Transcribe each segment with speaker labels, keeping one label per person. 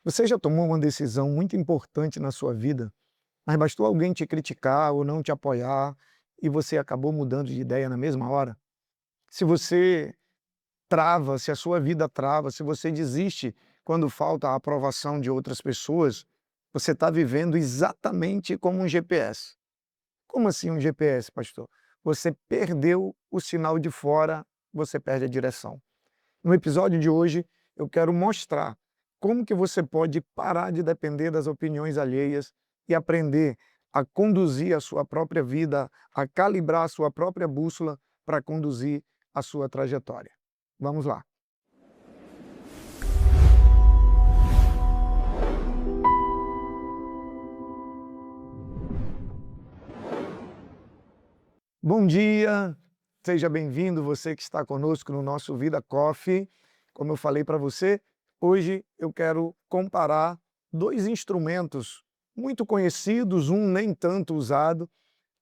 Speaker 1: Você já tomou uma decisão muito importante na sua vida, mas bastou alguém te criticar ou não te apoiar e você acabou mudando de ideia na mesma hora? Se você trava, se a sua vida trava, se você desiste quando falta a aprovação de outras pessoas, você está vivendo exatamente como um GPS. Como assim um GPS, pastor? Você perdeu o sinal de fora, você perde a direção. No episódio de hoje, eu quero mostrar como que você pode parar de depender das opiniões alheias e aprender a conduzir a sua própria vida, a calibrar a sua própria bússola para conduzir a sua trajetória. Vamos lá. Bom dia, seja bem-vindo você que está conosco no nosso Vida Coffee. Como eu falei para você, hoje eu quero comparar dois instrumentos muito conhecidos, um nem tanto usado,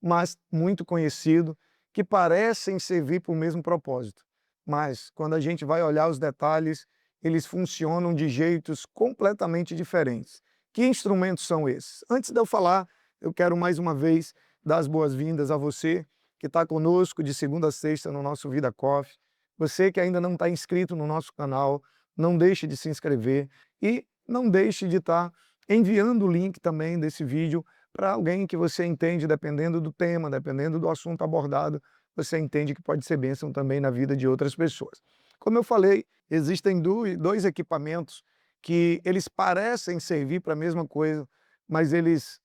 Speaker 1: mas muito conhecido, que parecem servir para o mesmo propósito. Mas quando a gente vai olhar os detalhes, eles funcionam de jeitos completamente diferentes. Que instrumentos são esses? Antes de eu falar, eu quero mais uma vez dar as boas-vindas a você que está conosco de segunda a sexta no nosso Vida Coffee. Você que ainda não está inscrito no nosso canal, não deixe de se inscrever e não deixe de estar enviando o link também desse vídeo para alguém que você entende, dependendo do tema, dependendo do assunto abordado, você entende que pode ser bênção também na vida de outras pessoas. Como eu falei, existem dois equipamentos que eles parecem servir para a mesma coisa, mas eles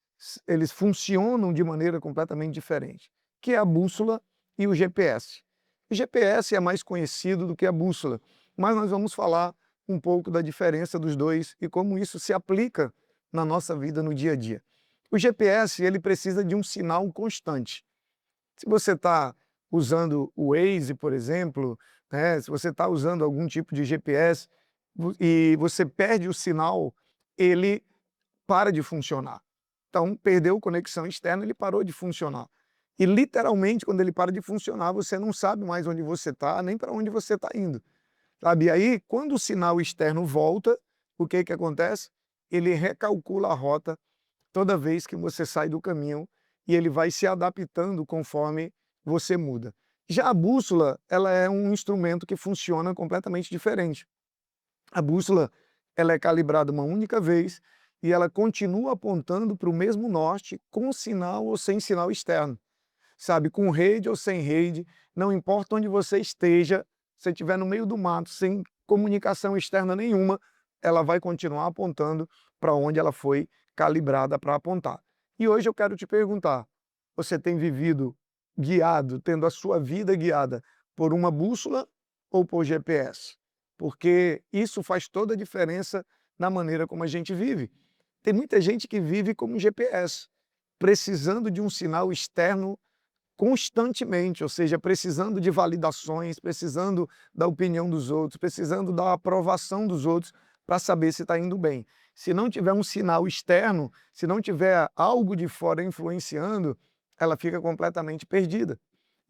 Speaker 1: funcionam de maneira completamente diferente, que é a bússola e o GPS. O GPS é mais conhecido do que a bússola, mas nós vamos falar um pouco da diferença dos dois e como isso se aplica na nossa vida no dia a dia. O GPS ele precisa de um sinal constante. Se você está usando o Waze, por exemplo, né, se você está usando algum tipo de GPS e você perde o sinal, ele para de funcionar. Então, perdeu conexão externa, ele parou de funcionar. E literalmente, quando ele para de funcionar, você não sabe mais onde você está, nem para onde você está indo. Sabe? E aí, quando o sinal externo volta, o que que acontece? Ele recalcula a rota toda vez que você sai do caminho e ele vai se adaptando conforme você muda. Já a bússola, ela é um instrumento que funciona completamente diferente. A bússola, ela é calibrada uma única vez e ela continua apontando para o mesmo norte com sinal ou sem sinal externo. Sabe, com rede ou sem rede, não importa onde você esteja, se estiver no meio do mato, sem comunicação externa nenhuma, ela vai continuar apontando para onde ela foi calibrada para apontar. E hoje eu quero te perguntar: você tem vivido guiado, tendo a sua vida guiada por uma bússola ou por GPS? Porque isso faz toda a diferença na maneira como a gente vive. Tem muita gente que vive como um GPS, precisando de um sinal externo constantemente, ou seja, precisando de validações, precisando da opinião dos outros, precisando da aprovação dos outros para saber se está indo bem. Se não tiver um sinal externo, se não tiver algo de fora influenciando, ela fica completamente perdida.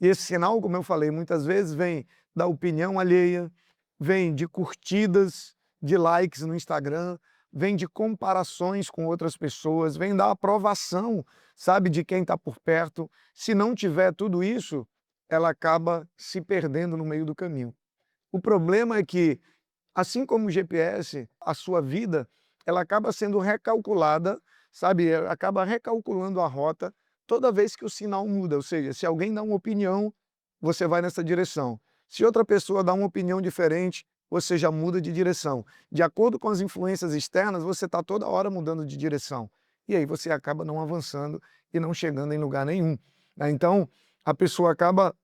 Speaker 1: E esse sinal, como eu falei, muitas vezes vem da opinião alheia, vem de curtidas, de likes no Instagram, vem de comparações com outras pessoas, vem da aprovação, sabe, de quem está por perto. Se não tiver tudo isso, ela acaba se perdendo no meio do caminho. O problema é que, assim como o GPS, a sua vida, ela acaba sendo recalculada, sabe, acaba recalculando a rota toda vez que o sinal muda, ou seja, se alguém dá uma opinião, você vai nessa direção. Se outra pessoa dá uma opinião diferente, você já muda de direção. De acordo com as influências externas, você está toda hora mudando de direção. E aí você acaba não avançando e não chegando em lugar nenhum, né? Então, a pessoa acaba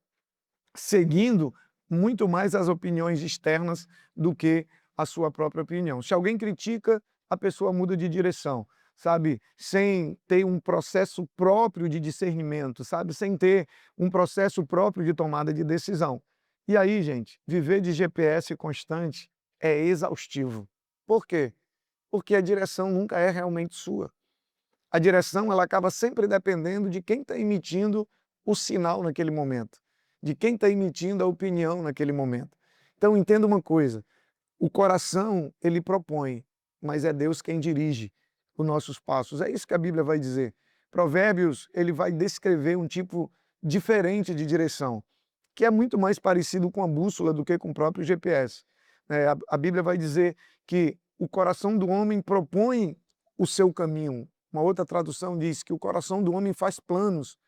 Speaker 1: seguindo muito mais as opiniões externas do que a sua própria opinião. Se alguém critica, a pessoa muda de direção, sabe? Sem ter um processo próprio de discernimento, sabe? Sem ter um processo próprio de tomada de decisão. E aí, gente, viver de GPS constante é exaustivo. Por quê? Porque a direção nunca é realmente sua. A direção ela acaba sempre dependendo de quem está emitindo o sinal naquele momento, de quem está emitindo a opinião naquele momento. Então entenda uma coisa, o coração ele propõe, mas é Deus quem dirige os nossos passos. É isso que a Bíblia vai dizer. Provérbios, ele vai descrever um tipo diferente de direção, que é muito mais parecido com a bússola do que com o próprio GPS. A Bíblia vai dizer que o coração do homem propõe o seu caminho. Uma outra tradução diz que o coração do homem faz planos,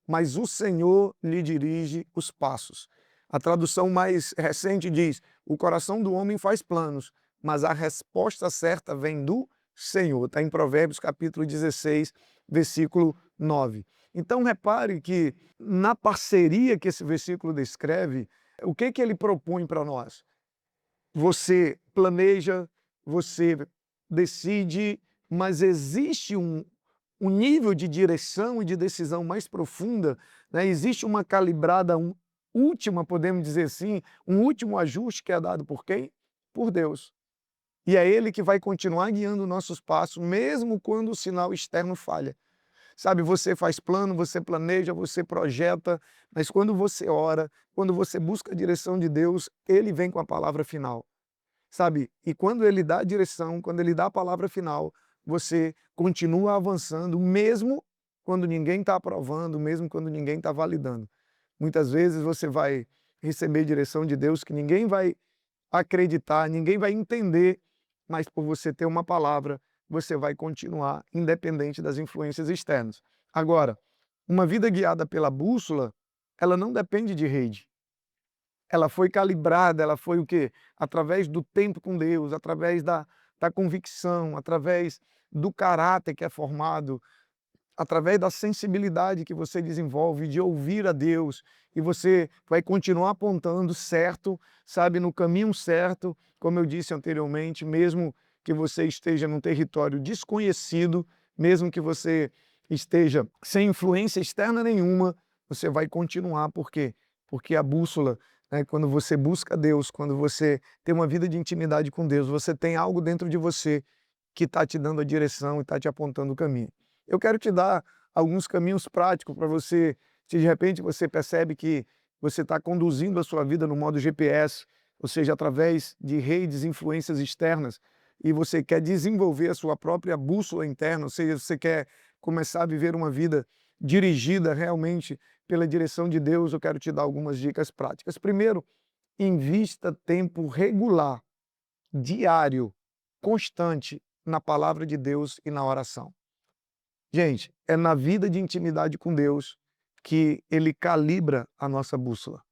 Speaker 1: mas o Senhor lhe dirige os passos. A tradução mais recente diz: o coração do homem faz planos, mas a resposta certa vem do Senhor. Está em Provérbios capítulo 16, versículo 9. Então repare que na parceria que esse versículo descreve, o que ele propõe para nós? Você planeja, você decide, mas existe um nível de direção e de decisão mais profunda, né? Existe uma calibrada última, podemos dizer assim, um último ajuste que é dado por quem? Por Deus. E é Ele que vai continuar guiando nossos passos, mesmo quando o sinal externo falha. Sabe, você faz plano, você planeja, você projeta, mas quando você ora, quando você busca a direção de Deus, Ele vem com a palavra final. Sabe? E quando Ele dá a direção, quando Ele dá a palavra final, você continua avançando, mesmo quando ninguém está aprovando, mesmo quando ninguém está validando. Muitas vezes você vai receber direção de Deus que ninguém vai acreditar, ninguém vai entender, mas por você ter uma palavra, você vai continuar independente das influências externas. Agora, uma vida guiada pela bússola, ela não depende de rede. Ela foi calibrada, ela foi o quê? Através do tempo com Deus, através da convicção, através do caráter que é formado, através da sensibilidade que você desenvolve de ouvir a Deus, e você vai continuar apontando certo, sabe, no caminho certo, como eu disse anteriormente, mesmo que você esteja num território desconhecido, mesmo que você esteja sem influência externa nenhuma, você vai continuar. Por quê? Porque a bússola, né, quando você busca Deus, quando você tem uma vida de intimidade com Deus, você tem algo dentro de você que está te dando a direção e está te apontando o caminho. Eu quero te dar alguns caminhos práticos para você, se de repente você percebe que você está conduzindo a sua vida no modo GPS, ou seja, através de redes, influências externas, e você quer desenvolver a sua própria bússola interna, ou seja, você quer começar a viver uma vida dirigida realmente pela direção de Deus, eu quero te dar algumas dicas práticas. Primeiro, invista tempo regular, diário, constante na palavra de Deus e na oração. Gente, é na vida de intimidade com Deus que Ele calibra a nossa bússola,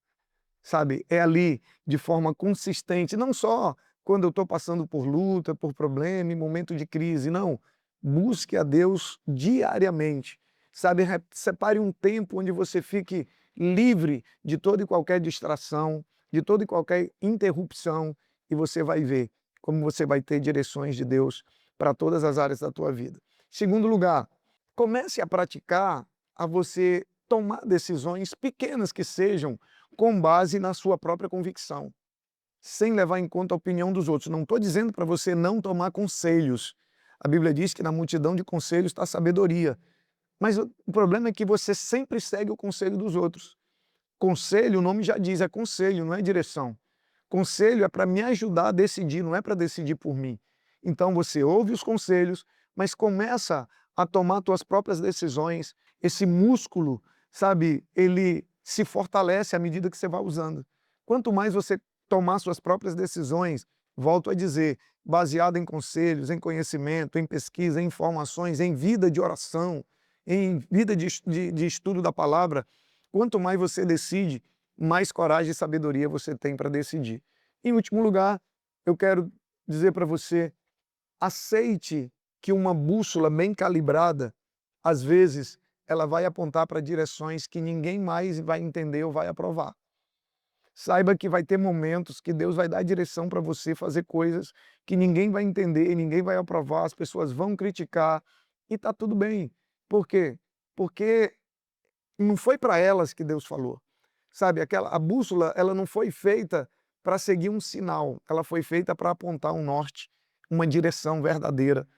Speaker 1: sabe? É ali, de forma consistente, não só quando eu estou passando por luta, por problema, em momento de crise, não. Busque a Deus diariamente, sabe? Separe um tempo onde você fique livre de toda e qualquer distração, de toda e qualquer interrupção, e você vai ver como você vai ter direções de Deus para todas as áreas da tua vida. Segundo lugar, comece a praticar a você tomar decisões pequenas que sejam com base na sua própria convicção, sem levar em conta a opinião dos outros. Não estou dizendo para você não tomar conselhos. A Bíblia diz que na multidão de conselhos está a sabedoria. Mas o problema é que você sempre segue o conselho dos outros. Conselho, o nome já diz, é conselho, não é direção. Conselho é para me ajudar a decidir, não é para decidir por mim. Então você ouve os conselhos, mas começa a tomar suas próprias decisões. Esse músculo, sabe, ele se fortalece à medida que você vai usando. Quanto mais você tomar suas próprias decisões, volto a dizer, baseado em conselhos, em conhecimento, em pesquisa, em informações, em vida de oração, em vida de estudo da palavra, quanto mais você decide, mais coragem e sabedoria você tem para decidir. Em último lugar, eu quero dizer para você, aceite que uma bússola bem calibrada, às vezes, ela vai apontar para direções que ninguém mais vai entender ou vai aprovar. Saiba que vai ter momentos que Deus vai dar direção para você fazer coisas que ninguém vai entender, ninguém vai aprovar, as pessoas vão criticar, e está tudo bem. Por quê? Porque não foi para elas que Deus falou. Sabe, a bússola, ela não foi feita para seguir um sinal, ela foi feita para apontar um norte, uma direção verdadeira.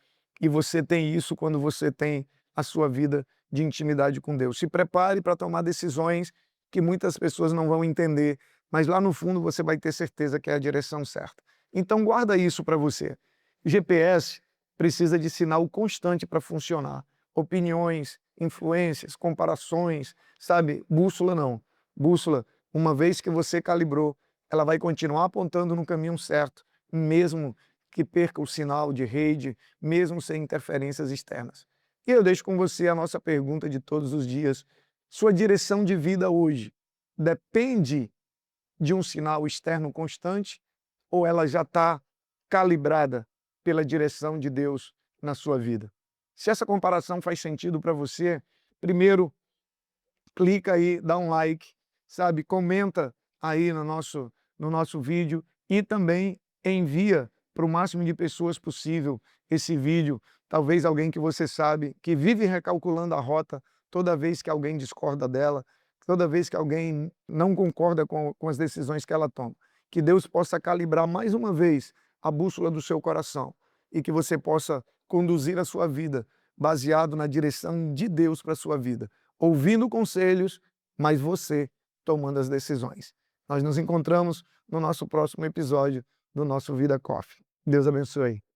Speaker 1: E você tem isso quando você tem a sua vida de intimidade com Deus. Se prepare para tomar decisões que muitas pessoas não vão entender, mas lá no fundo você vai ter certeza que é a direção certa. Então guarda isso para você. GPS precisa de sinal constante para funcionar. Opiniões, influências, comparações, sabe? Bússola não. Bússola, uma vez que você calibrou, ela vai continuar apontando no caminho certo, mesmo que perca o sinal de rede, mesmo sem interferências externas. E eu deixo com você a nossa pergunta de todos os dias. Sua direção de vida hoje depende de um sinal externo constante ou ela já está calibrada pela direção de Deus na sua vida? Se essa comparação faz sentido para você, primeiro, clica aí, dá um like, sabe? Comenta aí no nosso vídeo e também envia para o máximo de pessoas possível esse vídeo. Talvez alguém que você sabe que vive recalculando a rota toda vez que alguém discorda dela, toda vez que alguém não concorda com as decisões que ela toma. Que Deus possa calibrar mais uma vez a bússola do seu coração e que você possa conduzir a sua vida baseado na direção de Deus para a sua vida, ouvindo conselhos, mas você tomando as decisões. Nós nos encontramos no nosso próximo episódio do nosso Vida Coffee. Deus abençoe.